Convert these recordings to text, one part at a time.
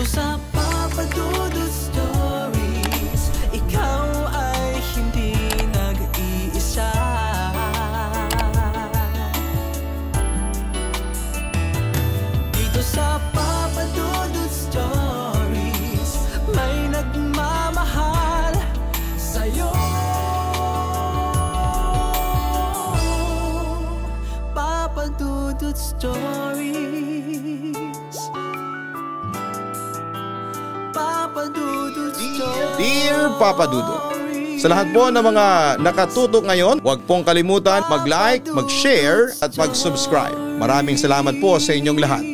Dito sa Papa Dudut Stories, ikaw ay hindi nag-iisa. Dito sa Papa Dudut Stories, may nagmamahal sa'yo. Papa Dudut Stories, Papa Dudut Stories. Dear Papa Dudut, sa lahat po ng mga nakatutok ngayon, huwag pong kalimutan mag-like, mag-share at mag-subscribe. Maraming salamat po sa inyong lahat.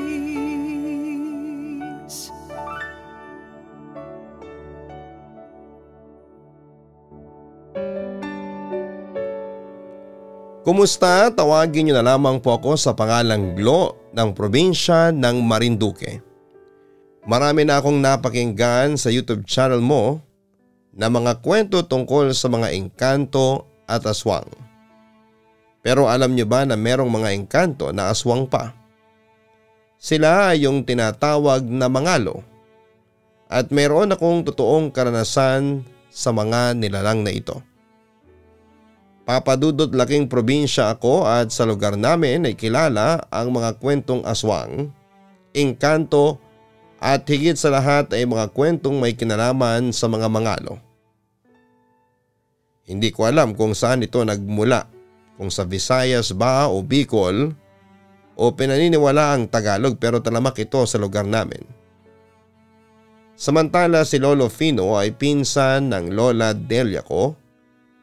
Kumusta? Tawagin niyo na lamang po ako sa pangalang Glo ng probinsya ng Marinduque. Marami na akong napakinggan sa YouTube channel mo na mga kwento tungkol sa mga engkanto at aswang. Pero alam niyo ba na merong mga engkanto na aswang pa? Sila ay yung tinatawag na mangalo. At mayroon akong totoong karanasan sa mga nilalang na ito. Papa Dudut, laking probinsya ako at sa lugar namin ay kilala ang mga kwentong aswang, engkanto at higit sa lahat ay mga kwentong may kinalaman sa mga mangalo. Hindi ko alam kung saan ito nagmula, kung sa Visayas ba o Bicol o pinaniniwala ang Tagalog, pero talamak ito sa lugar namin. Samantala si Lolo Fino ay pinsan ng Lola Delia ko,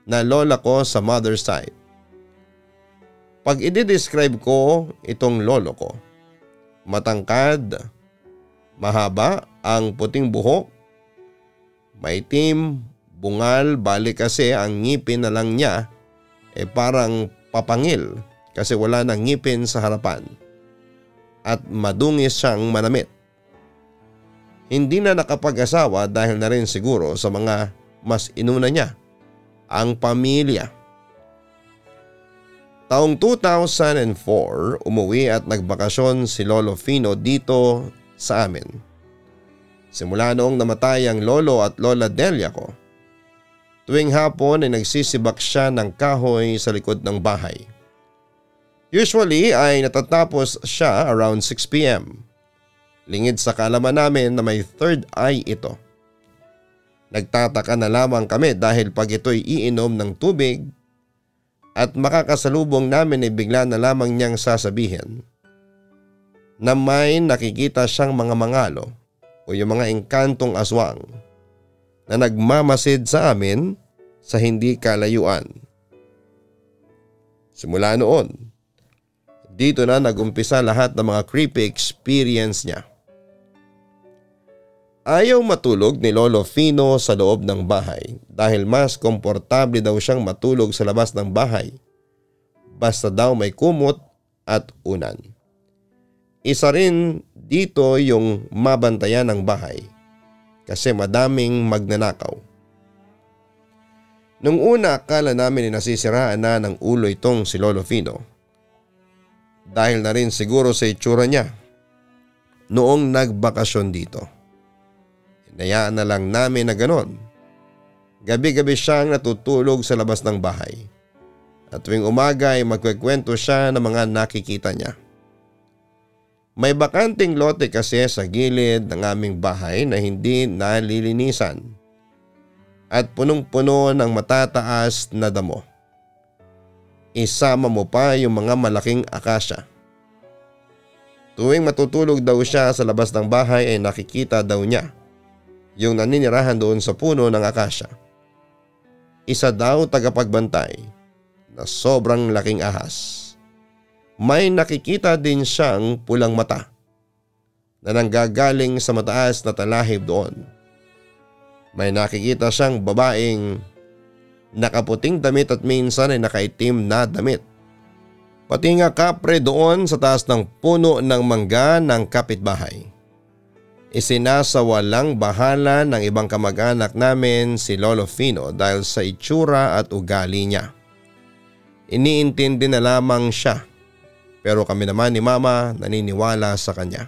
na lola ko sa mother side. Pag i-describe ko itong lolo ko, matangkad, mahaba ang puting buhok, maitim, bungal, balik kasi ang ngipin na lang niya parang papangil kasi wala nang ngipin sa harapan at madungis siyang manamit. Hindi na nakapag-asawa dahil na rin siguro sa mga mas inuna niya, ang pamilya. Taong 2004, umuwi at nagbakasyon si Lolo Fino dito sa amin. Simula noong namatay ang lolo at lola Delia ko, tuwing hapon ay nagsisibak siya ng kahoy sa likod ng bahay. Usually ay natatapos siya around 6 p.m. Lingid sa kaalaman namin na may third eye ito. Nagtataka na lamang kami dahil pag ito'y iinom ng tubig at makakasalubong namin ay bigla na lamang niyang sasabihin na may nakikita siyang mga mangalo o yung mga engkantong aswang na nagmamasid sa amin sa hindi kalayuan. Simula noon, dito na nagumpisa lahat ng mga creepy experience niya. Ayaw matulog ni Lolo Fino sa loob ng bahay dahil mas komportable daw siyang matulog sa labas ng bahay basta daw may kumot at unan. Isa rin dito yung mabantayan ng bahay kasi madaming magnanakaw. Nung una akala namin nasisiraan na ng ulo itong si Lolo Fino dahil na rin siguro sa itsura niya noong nagbakasyon dito. Hinayaan na lang namin na ganon. Gabi-gabi siyang natutulog sa labas ng bahay. At tuwing umaga ay magkwekwento siya ng mga nakikita niya. May bakanting lote kasi sa gilid ng aming bahay na hindi nalilinisan. At punong-puno ng matataas na damo. Isama mo pa yung mga malaking akasya. Tuwing matutulog daw siya sa labas ng bahay ay nakikita daw niya yung naninirahan doon sa puno ng akasya. Isa daw tagapagbantay na sobrang laking ahas. May nakikita din siyang pulang mata na nanggagaling sa mataas na talahib doon. May nakikita siyang babaeng nakaputing damit at minsan ay nakaitim na damit. Pati nga kapre doon sa taas ng puno ng mangga ng kapitbahay. Isinasawalang bahala ng ibang kamag-anak namin si Lolo Fino dahil sa itsura at ugali niya. Iniintindi na lamang siya pero kami naman ni Mama naniniwala sa kanya.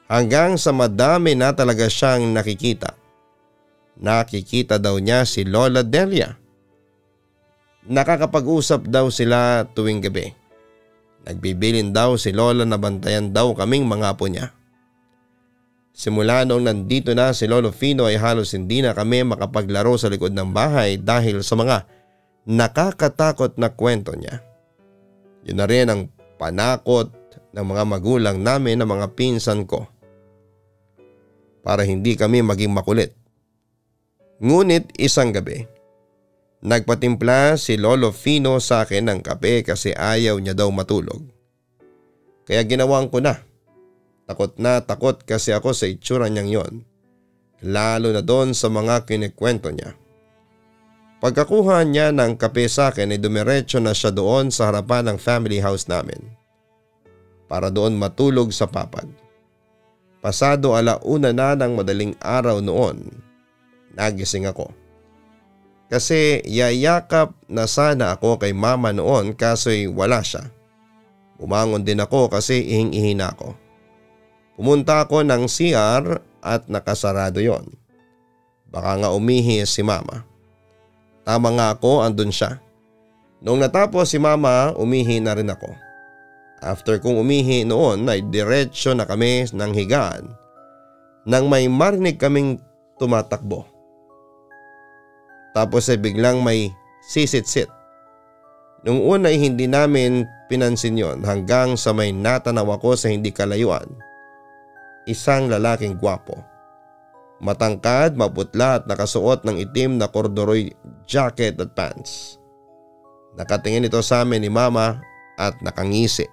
Hanggang sa madami na talaga siyang nakikita. Nakikita daw niya si Lola Delia. Nakakapag-usap daw sila tuwing gabi. Nagbibilin daw si Lola na bantayan daw kaming mga apo niya. Simula noong nandito na si Lolo Fino ay halos hindi na kami makapaglaro sa likod ng bahay dahil sa mga nakakatakot na kwento niya. Yun na rin ang panakot ng mga magulang namin na mga pinsan ko para hindi kami maging makulit. Ngunit isang gabi, nagpatimpla si Lolo Fino sa akin ng kape kasi ayaw niya daw matulog. Kaya ginawan ko na. Takot na takot kasi ako sa itsura niyang yon, lalo na doon sa mga kinikwento niya. Pagkakuha niya ng kape sa akin ay dumiretso na siya doon sa harapan ng family house namin para doon matulog sa papag. Pasado 1:00 na ng madaling araw noon, nagising ako. Kasi yayakap na sana ako kay mama noon kaso'y wala siya. Bumangon din ako kasi ihing-ihi na ako. Pumunta ako ng CR at nakasarado yon. Baka nga umihi si mama. Tama nga ako, andun siya. Noong natapos si mama, umihi na rin ako. After kong umihi noon ay diretsyo na kami ng higaan nang may marinig kaming tumatakbo. Tapos ay biglang may sisit-sit. Nung una ay hindi namin pinansin yon hanggang sa may natanaw ako sa hindi kalayuan. Isang lalaking gwapo. Matangkad, maputla at nakasuot ng itim na corduroy jacket at pants. Nakatingin ito sa amin ni mama at nakangisi.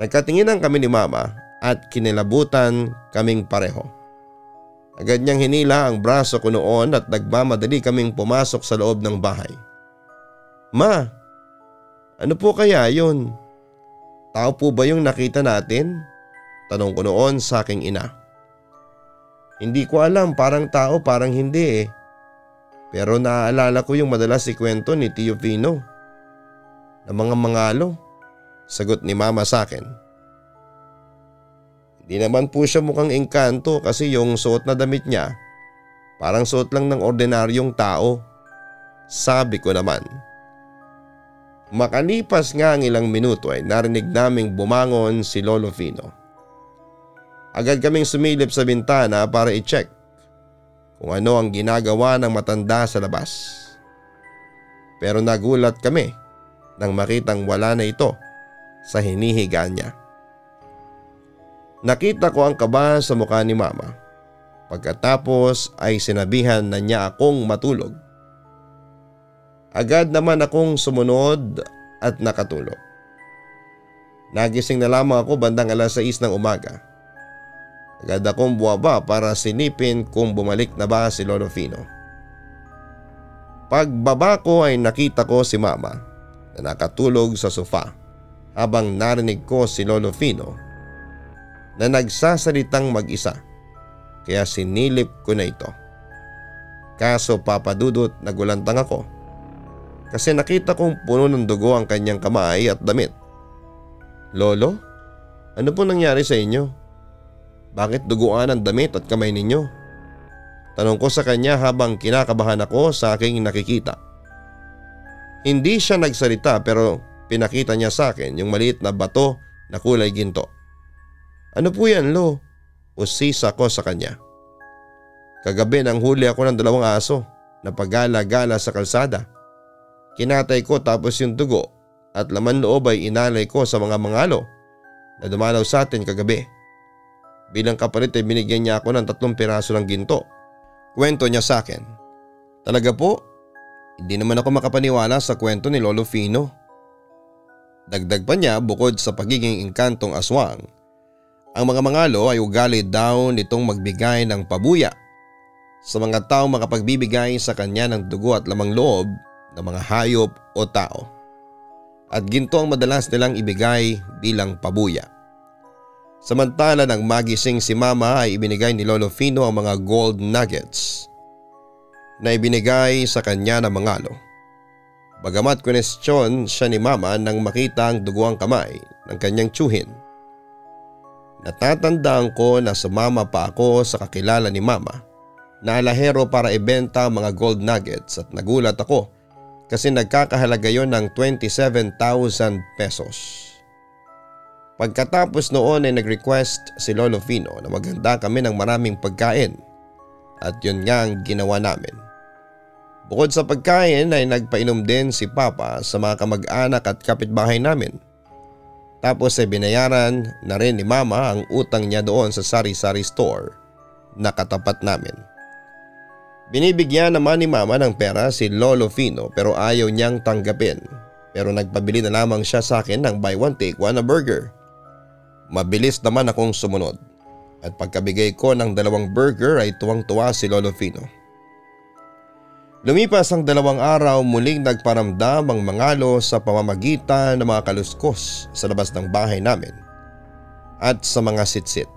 Nagkatinginan kami ni mama at kinilabutan kaming pareho. Agad niyang hinila ang braso ko noon at nagmamadali kaming pumasok sa loob ng bahay. Ma, ano po kaya yun? Tao po ba yung nakita natin? Tanong ko noon sa aking ina. Hindi ko alam, parang tao, parang hindi eh. Pero naaalala ko yung madalas ikwento ni Tio Fino na mga mangalo. Sagot ni mama sa akin. Hindi naman po siya mukhang engkanto kasi yung suot na damit niya parang suot lang ng ordinaryong tao. Sabi ko naman. Makalipas nga ang ilang minuto ay narinig naming bumangon si Lolo Fino. Agad kaming sumilip sa bintana para i-check kung ano ang ginagawa ng matanda sa labas. Pero nagulat kami nang makitang wala na ito sa hinihigaan niya. Nakita ko ang kaba sa mukha ni mama. Pagkatapos ay sinabihan na niya akong matulog. Agad naman akong sumunod at nakatulog. Nagising na lamang ako bandang 6:00 ng umaga. Agad akong buwaba para silipin kung bumalik na ba si Lolo Fino. Pagbaba ko ay nakita ko si mama na nakatulog sa sofa habang narinig ko si Lolo Fino na nagsasalitang mag-isa, kaya sinilip ko na ito. Kaso papadudot nagulantang ako kasi nakita kong puno ng dugo ang kanyang kamay at damit. Lolo, ano po nangyari sa inyo? Bakit duguan ang damit at kamay ninyo? Tanong ko sa kanya habang kinakabahan ako sa aking nakikita. Hindi siya nagsalita pero pinakita niya sa akin yung maliit na bato na kulay ginto. Ano po yan, Lo? Usisa ko sa kanya. Kagabi nang huli ako ng 2 aso na pagala-gala sa kalsada. Kinatay ko tapos yung dugo at laman loob ay inalay ko sa mga mangalo na dumalaw sa atin kagabi. Bilang kapalit ay binigyan niya ako ng 3 piraso ng ginto. Kwento niya sa akin. Talaga po? Hindi naman ako makapaniwala sa kwento ni Lolo Fino. Dagdag pa niya, bukod sa pagiging engkantong aswang, ang mga mangalo ay ugali daw nitong magbigay ng pabuya sa mga tao makapagbibigay sa kanya ng dugo at lamang loob ng mga hayop o tao. At ginto ang madalas nilang ibigay bilang pabuya. Samantala nang magising si mama ay ibinigay ni Lolo Fino ang mga gold nuggets na ibinigay sa kanya ng mangalo. Bagamat kwestiyon siya ni mama nang makita ang dugo ang kamay ng kanyang tiyuhin. Natatandaan ko na sumama pa ako sa kakilala ni Mama na alahero para ibenta mga gold nuggets at nagulat ako kasi nagkakahalaga yon ng 27,000 pesos. Pagkatapos noon ay nag-request si Lolo Fino na maghanda kami ng maraming pagkain at yun nga ang ginawa namin. Bukod sa pagkain ay nagpainom din si Papa sa mga kamag-anak at kapitbahay namin. Tapos ay binayaran na rin ni Mama ang utang niya doon sa sari-sari store na katapat namin. Binibigyan naman ni Mama ng pera si Lolo Fino pero ayaw niyang tanggapin. Pero nagpabili na lamang siya sa akin ng buy one take one na burger. Mabilis naman akong sumunod at pagkabigay ko ng 2 burger ay tuwang-tuwa si Lolo Fino. Lumipas ang 2 araw, muling nagparamdam ang mangalo sa pamamagitan ng mga kaluskos sa labas ng bahay namin at sa mga sitsit.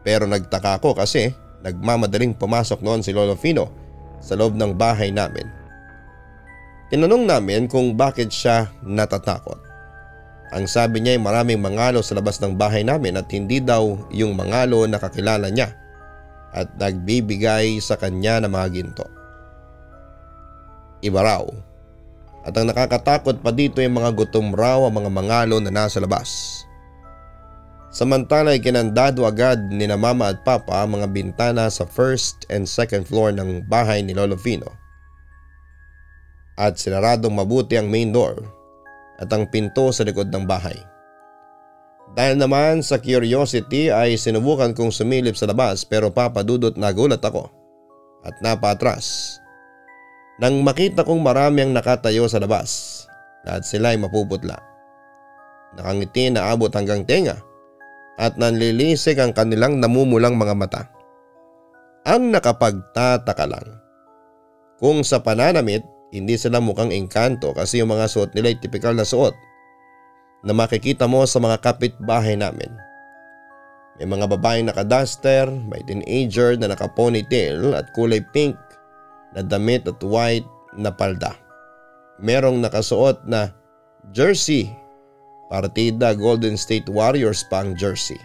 Pero nagtaka ako kasi nagmamadaling pumasok noon si Lolo Fino sa loob ng bahay namin. Tinanong namin kung bakit siya natatakot. Ang sabi niya ay maraming mangalo sa labas ng bahay namin at hindi daw yung mangalo na kakilala niya at nagbibigay sa kanya ng mga ginto. Iba raw. At ang nakakatakot pa dito ay mga gutom raw ang mga mangalo na nasa labas. Samantala ay kinandado agad ni na Mama at Papa ang mga bintana sa first and second floor ng bahay ni Lolo Fino. At sinaradong mabuti ang main door at ang pinto sa likod ng bahay. Dahil naman sa curiosity ay sinubukan kong sumilip sa labas pero papadudot nagulat ako at napaatras. Nang makita kong marami ang nakatayo sa labas, lahat sila ay mapuputla. Nakangiti na abot hanggang tenga at nanlilisik ang kanilang namumulang mga mata. Ang nakapagtataka lang, kung sa pananamit hindi sila mukhang engkanto kasi yung mga suot nila ay tipikal na suot na makikita mo sa mga kapitbahay namin. May mga babaeng nakaduster, may teenager na nakaponytail at kulay pink na damit at white na palda. Merong nakasuot na jersey, partida Golden State Warriors pang jersey.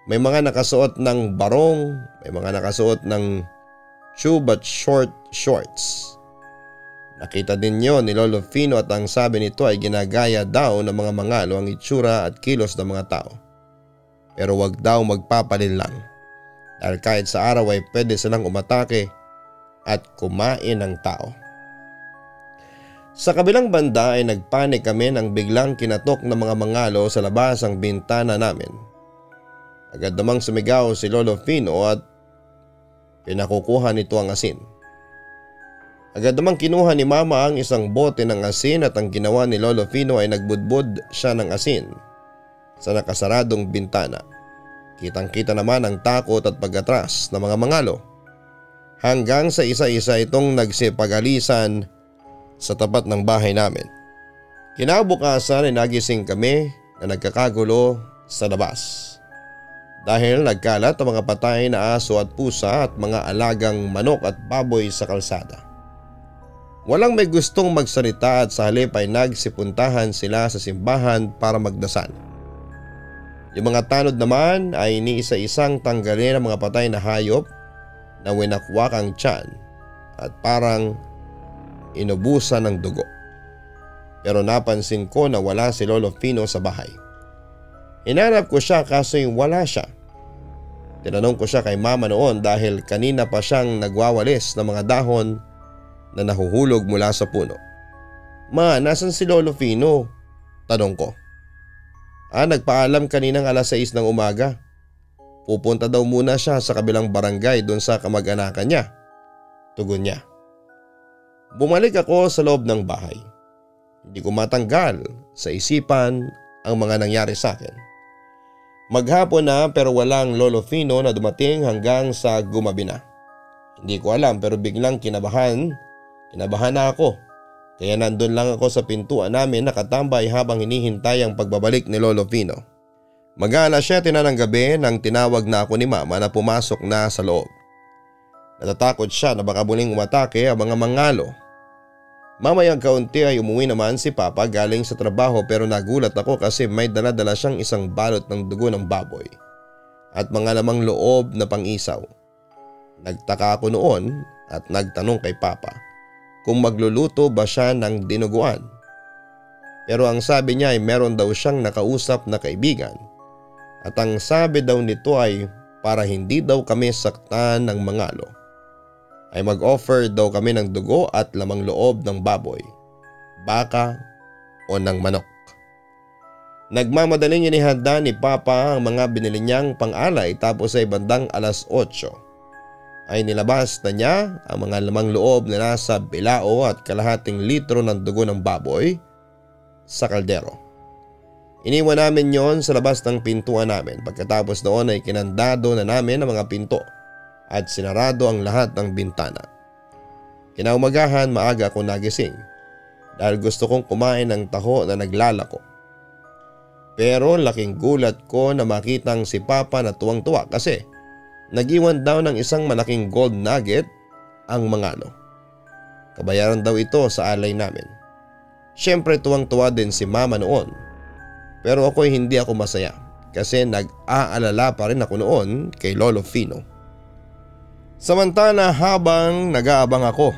May mga nakasuot ng barong, may mga nakasuot ng tube at short shorts. Nakita din yon ni Lolo Fino at ang sabi nito ay ginagaya daw ng mga mangalo ang itsura at kilos ng mga tao. Pero wag daw magpapalin lang dahil kahit sa araw ay pwede silang umatake at kumain ng tao. Sa kabilang banda ay nagpanik kami nang biglang kinatok ng mga mangalo sa labas ang bintana namin. Agad namang sumigaw si Lolo Fino at pinakukuha nito ang asin. Agad namang kinuha ni Mama ang isang bote ng asin at ang ginawa ni Lolo Fino ay nagbudbud siya ng asin sa nakasaradong bintana. Kitang-kita naman ang takot at pag-atras ng mga mangalo. Hanggang sa isa-isa itong nagsipagalisan sa tapat ng bahay namin. Kinabukasan ay nagising kami na nagkakagulo sa labas. Dahil nagkalat ang mga patay na aso at pusa at mga alagang manok at baboy sa kalsada. Walang may gustong magsalita at sa halip ay nagsipuntahan sila sa simbahan para magdasal. Yung mga tanod naman ay iniisa-isang tanggalin ang mga patay na hayop na winakwak ang tiyan at parang inubusan ng dugo. Pero napansin ko na wala si Lolo Fino sa bahay. Hinanap ko siya kaso wala siya. Tinanong ko siya kay Mama noon dahil kanina pa siyang nagwawalis ng mga dahon na nahuhulog mula sa puno. Ma, nasan si Lolo Fino? Tanong ko. Nagpaalam kaninang alas 6 ng umaga. Pupunta daw muna siya sa kabilang barangay doon sa kamag-anakan niya. Tugon niya. Bumalik ako sa loob ng bahay. Hindi ko matanggal sa isipan ang mga nangyari sa akin. Maghapon na pero walang Lolo Fino na dumating hanggang sa gumabi na. Hindi ko alam pero biglang kinabahan na ako. Kaya nandun lang ako sa pintuan namin nakatambay habang hinihintay ang pagbabalik ni Lolo Fino. Mag-aalas 7 na ng gabi nang tinawag na ako ni Mama na pumasok na sa loob. Natatakot siya na baka muling umatake ang mga mangalo. Mamayang kaunti ay umuwi naman si Papa galing sa trabaho pero nagulat ako kasi may dala-dala siyang isang balot ng dugo ng baboy at mga lamang loob na pang-isaw. Nagtaka ako noon at nagtanong kay Papa kung magluluto ba siya ng dinuguan. Pero ang sabi niya ay meron daw siyang nakausap na kaibigan at ang sabi daw nito ay para hindi daw kami saktan ng mangalo ay mag-offer daw kami ng dugo at lamang loob ng baboy, baka o ng manok. Nagmamadaling inihanda ni Papa ang mga binili niyang pang-alay tapos ay bandang 8:00 ay nilabas na niya ang mga lamang loob na nasa bilao at kalahating litro ng dugo ng baboy sa kaldero. Iniwan namin yon sa labas ng pintuan namin. Pagkatapos noon ay kinandado na namin ang mga pinto at sinarado ang lahat ng bintana. Kinaumagahan maaga ako nagising dahil gusto kong kumain ng taho na naglalako. Pero laking gulat ko na makitang si Papa na tuwang-tuwa kasi nag-iwan daw ng isang malaking gold nugget ang mangalo. Kabayaran daw ito sa alay namin. Siyempre tuwang-tuwa din si Mama noon. Pero ako'y hindi ako masaya kasi nag-aalala pa rin ako noon kay Lolo Fino. Samantala habang nag-aabang ako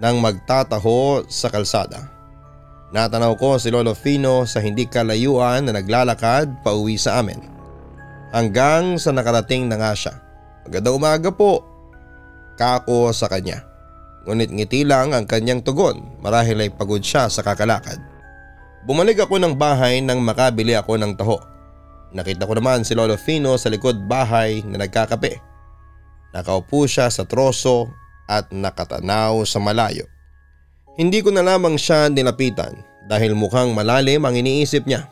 nang magtataho sa kalsada, natanaw ko si Lolo Fino sa hindi kalayuan na naglalakad pauwi sa amin. Hanggang sa nakarating na nga siya. Magandang umaga po, kako sa kanya. Ngunit ngiti lang ang kanyang tugon marahil ay pagod siya sa kakalakad. Bumalik ako ng bahay nang makabili ako ng taho. Nakita ko naman si Lolo Fino sa likod bahay na nagkakape. Nakaupo siya sa troso at nakatanaw sa malayo. Hindi ko na lamang siya nilapitan dahil mukhang malalim ang iniisip niya.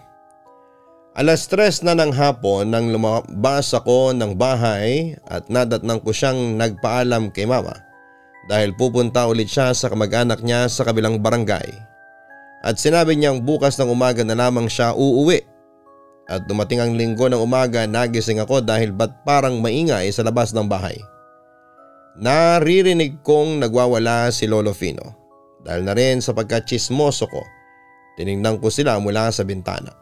3:00 na ng hapon nang lumabas ako ng bahay at nadatnang ko siyang nagpaalam kay Mama dahil pupunta ulit siya sa kamag-anak niya sa kabilang barangay. At sinabi niyang bukas ng umaga na lamang siya uuwi. At dumating ang linggo ng umaga, nagising ako dahil ba't parang maingay sa labas ng bahay. Naririnig kong nagwawala si Lolo Fino. Dahil na rin sa pagkachismoso ko, tinignan ko sila mula sa bintana.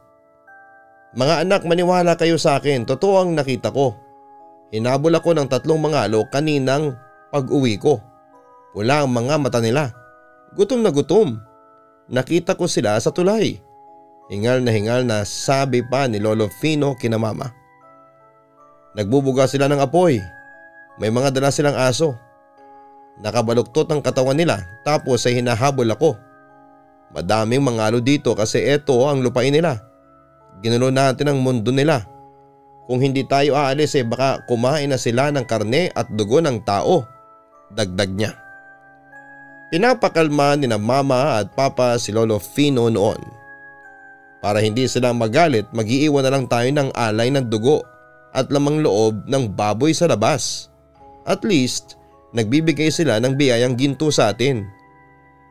Mga anak, maniwala kayo sa akin, totoo ang nakita ko. Hinabol ako ng 3 mangalo kaninang pag-uwi ko. Wala ang mga mata nila. Gutom na gutom. Nakita ko sila sa tulay. Hingal na sabi pa ni Lolo Fino kina Mama. Nagbubuga sila ng apoy. May mga dala silang aso. Nakabaluktot ang katawan nila tapos ay hinahabol ako. Madaming mangalo dito kasi eto ang lupain nila. Ginulo natin ang mundo nila. Kung hindi tayo aalis baka kumain na sila ng karne at dugo ng tao. Dagdag niya. Pinapakalma ni na Mama at Papa si Lolo Fino noon. Para hindi sila magalit, mag-iiwan na lang tayo ng alay ng dugo at lamang loob ng baboy sa labas. At least, nagbibigay sila ng biyayang ginto sa atin.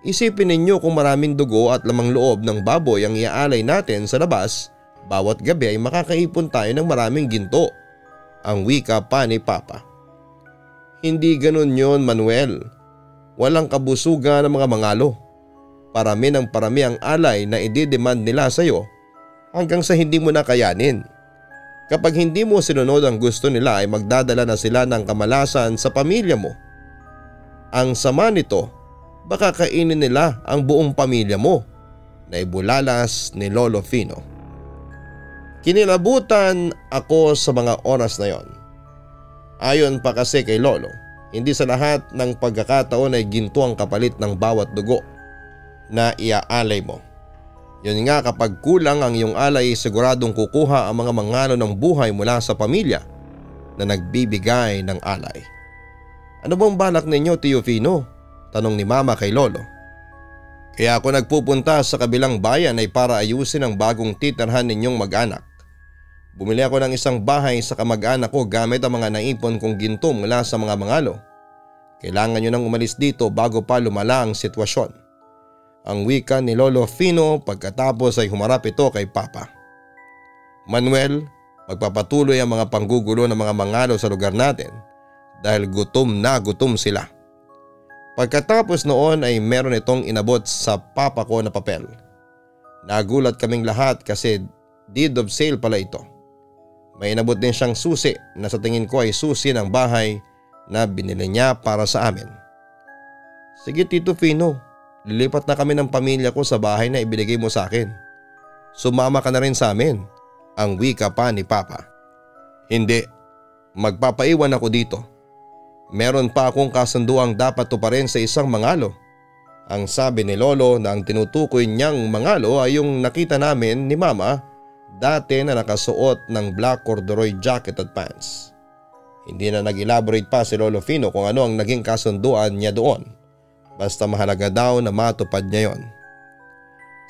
Isipin ninyo kung maraming dugo at lamang loob ng baboy ang iaalay natin sa labas, bawat gabi ay makakaipon tayo ng maraming ginto. Ang wika pa ni Papa. Hindi ganun yon, Manuel. Walang kabusugan ng mga mangalo. Parami ng parami ang alay na i-demand nila sa iyo hanggang sa hindi mo na kayanin. Kapag hindi mo sinunod ang gusto nila ay magdadala na sila ng kamalasan sa pamilya mo. Ang sama nito, baka kainin nila ang buong pamilya mo, na ibulalas ni Lolo Fino. Kinilabutan ako sa mga oras na yon. Ayon pa kasi kay Lolo, hindi sa lahat ng pagkakataon ay ginto ang kapalit ng bawat dugo na iaalay mo. Yun nga, kapag kulang ang iyong alay, siguradong kukuha ang mga mangalo ng buhay mula sa pamilya na nagbibigay ng alay. Ano bang balak ninyo, Tio Fino? Tanong ni Mama kay Lolo. Kaya ako nagpupunta sa kabilang bayan ay para ayusin ang bagong titirhan ninyong mag-anak. Bumili ako ng isang bahay sa kamag-anak ko gamit ang mga naipon kong ginto mula sa mga mangalo. Kailangan nyo nang umalis dito bago pa lumala ang sitwasyon. Ang wika ni Lolo Fino pagkatapos ay humarap ito kay Papa. Manuel, magpapatuloy ang mga panggugulo ng mga mangalo sa lugar natin dahil gutom na gutom sila. Pagkatapos noon ay meron itong inabot sa papa ko na papel. Nagulat kaming lahat kasi deed of sale pala ito. May inabot din siyang susi na sa tingin ko ay susi ng bahay na binili niya para sa amin. Sige Tito Fino, lilipat na kami ng pamilya ko sa bahay na ibinigay mo sa akin. Sumama ka na rin sa amin, ang wika pa ni Papa. Hindi, magpapaiwan ako dito. Meron pa akong kasunduang dapat tuparin sa isang mangalo. Ang sabi ni Lolo na ang tinutukoy niyang mangalo ay yung nakita namin ni Mama dati na nakasuot ng black corduroy jacket at pants. Hindi na nag-elaborate pa si Lolo Fino kung ano ang naging kasunduan niya doon. Basta mahalaga daw na matupad niya yon.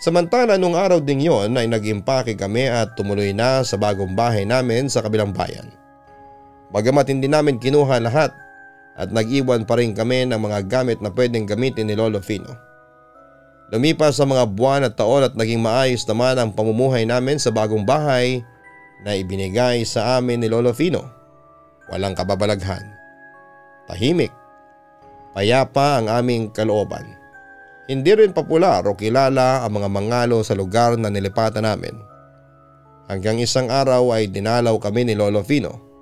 Samantala nung araw ding yon ay nag-impake kami at tumuloy na sa bagong bahay namin sa kabilang bayan. Bagamat hindi namin kinuha lahat at nag-iwan pa rin kami ng mga gamit na pwedeng gamitin ni Lolo Fino. Lumipas sa mga buwan at taon at naging maayos naman ang pamumuhay namin sa bagong bahay na ibinigay sa amin ni Lolo Fino. Walang kababalaghan. Tahimik. Payapa ang aming kalooban. Hindi rin popular o kilala ang mga mangalo sa lugar na nilipatan namin. Hanggang isang araw ay dinalaw kami ni Lolo Fino.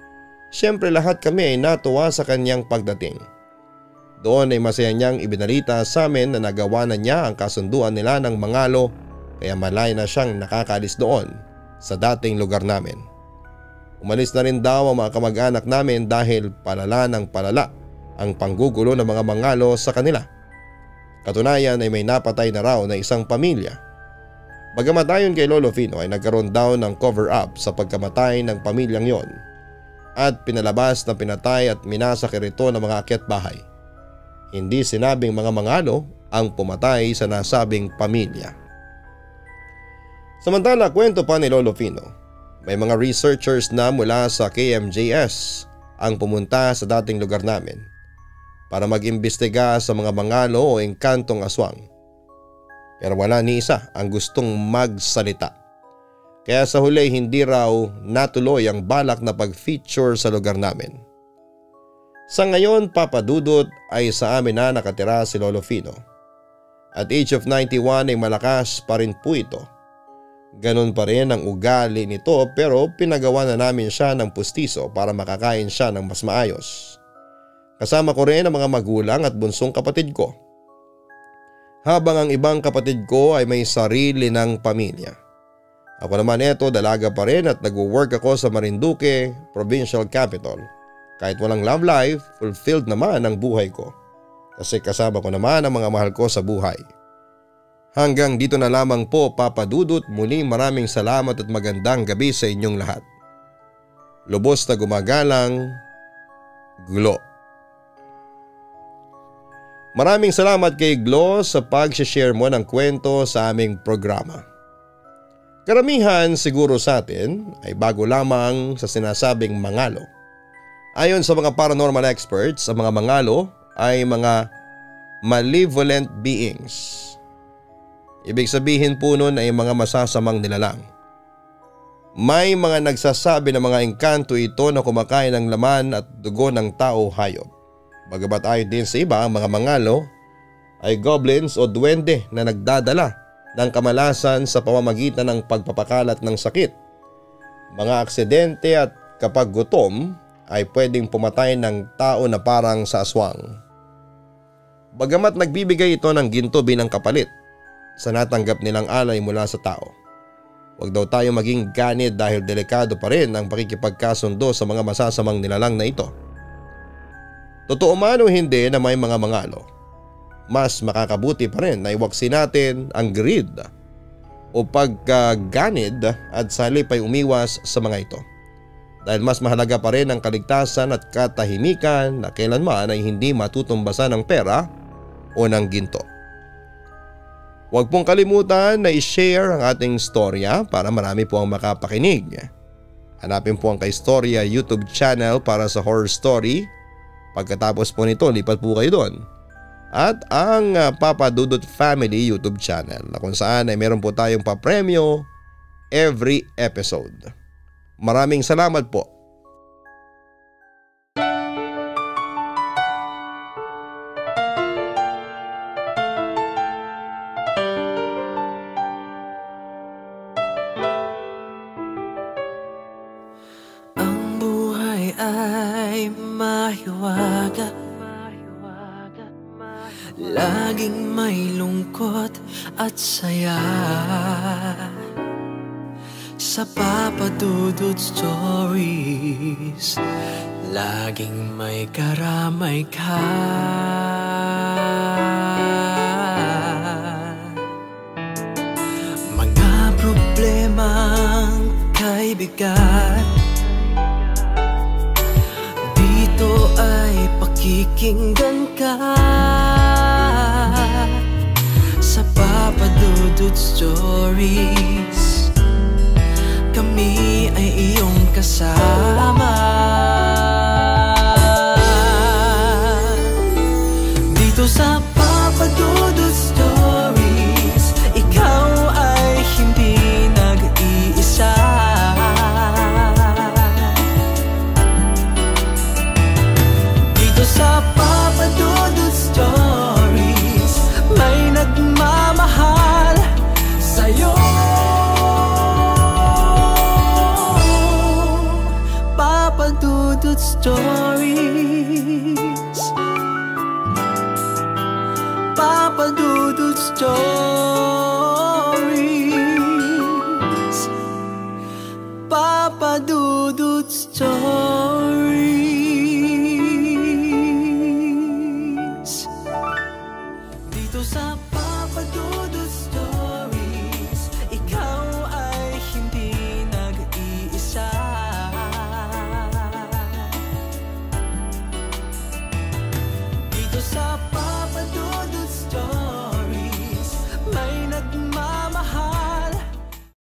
Siyempre lahat kami ay natuwa sa kanyang pagdating. Doon ay masaya niyang ibinalita sa amin na nagawa na niya ang kasunduan nila ng mangalo kaya malay na siyang nakakaalis doon sa dating lugar namin. Umalis na rin daw ang mga kamag-anak namin dahil palala ng palala ang panggugulo ng mga mangalo sa kanila. Katunayan ay may napatay na raw na isang pamilya. Bagamat ayon kay Lolo Fino ay nagkaroon daw ng cover-up sa pagkamatay ng pamilyang yon at pinalabas na pinatay at minasakir ito ng mga akyat bahay. Hindi sinabing mga mangalo ang pumatay sa nasabing pamilya. Samantala kwento pa ni Lolo Fino, may mga researchers na mula sa KMJS ang pumunta sa dating lugar namin para mag-imbestiga sa mga mangalo o engkantong aswang. Pero wala ni isa ang gustong magsalita. Kaya sa huli hindi raw natuloy ang balak na pag-feature sa lugar namin. Sa ngayon Papa Dudut ay sa amin na nakatira si Lolo Fino. At age of 91 ay malakas pa rin po ito. Ganon pa rin ang ugali nito pero pinagawa na namin siya ng pustiso para makakain siya ng mas maayos. Kasama ko rin ang mga magulang at bunsong kapatid ko. Habang ang ibang kapatid ko ay may sarili ng pamilya. Ako naman eto dalaga pa rin at nag-work ako sa Marinduque Provincial Capital. Kahit walang love life, fulfilled naman ang buhay ko. Kasi kasama ko naman ang mga mahal ko sa buhay. Hanggang dito na lamang po Papa Dudut, muli maraming salamat at magandang gabi sa inyong lahat. Lubos na gumagalang, Glo. Maraming salamat kay Glo sa pag-share mo ng kwento sa aming programa. Karamihan siguro sa atin ay bago lamang sa sinasabing mangalo. Ayon sa mga paranormal experts, ang mga mangalo ay mga malevolent beings. Ibig sabihin po nun ay mga masasamang nilalang. May mga nagsasabi na mga engkanto ito na kumakain ng laman at dugo ng tao hayop. Bagamat ayon din sa iba, ang mga mangalo ay goblins o duwende na nagdadala ng kamalasan sa pamamagitan ng pagpapakalat ng sakit, mga aksidente at kapag gutom ay pwedeng pumatay ng tao na parang sa aswang. Bagamat nagbibigay ito ng ginto bilang kapalit sa natanggap nilang alay mula sa tao. Huwag daw tayo maging ganid dahil delikado pa rin ang pakikipagkasundo sa mga masasamang nilalang na ito. Totoo man o hindi na may mga mangalo, mas makakabuti pa rin na iwaksin natin ang greed o pagkaganid at sa halip ay umiwas sa mga ito. Dahil mas mahalaga pa rin ang kaligtasan at katahimikan na kailanman ay hindi matutumbasan ng pera o ng ginto. Huwag pong kalimutan na i-share ang ating storya para marami po ang makapakinig. Hanapin po ang Kaistorya YouTube channel para sa horror story. Pagkatapos po nito, lipat po kayo doon. At ang Papa Dudut Family YouTube channel na kung saan ay meron po tayong papremyo every episode. Maraming salamat po. ay mahiwaga, laging may lungkot at saya. Sa Papa Dudut Stories, laging may karamay ka. Mga problemang kay bigat, dito ay pakikinggan ka. Sa Papa Dudut Stories, kami ay iyong kasama. Dito sa Papa Dudut Stories, ikaw ay hindi nag-iisa. Dito sa Papa Dudut Stories, may nagmamahal sa'yo. Papa Dudut Stories, Papa Dudut Stories, Papa Dudut Stories.